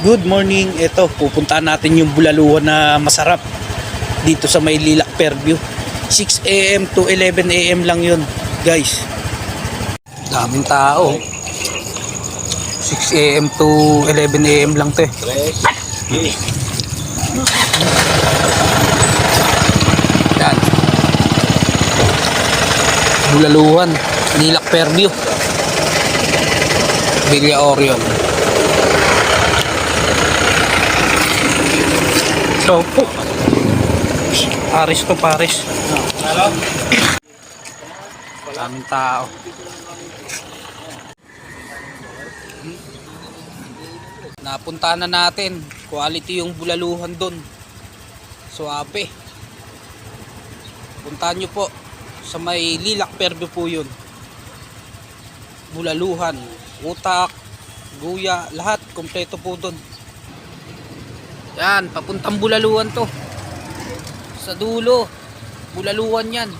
Good morning. Ito, pupuntahan natin yung bulaluhan na masarap dito sa may Lilac Fairview. 6 AM to 11 AM lang yun, guys. Daming tao. 6 AM to 11 AM lang to eh. Yan. Bulaluhan, Lilac Fairview. Villa Orion. So po. Paris to Paris. Maraming tao. Napuntahan na natin. Quality yung bulaluhan doon. Suabe. Puntahan nyo po. Sa may Lilac Fairview po yun. Bulaluhan, utak, guya, lahat. Kompleto po doon. Yan, papuntang bulaluhan to. Sa dulo, bulaluhan yan.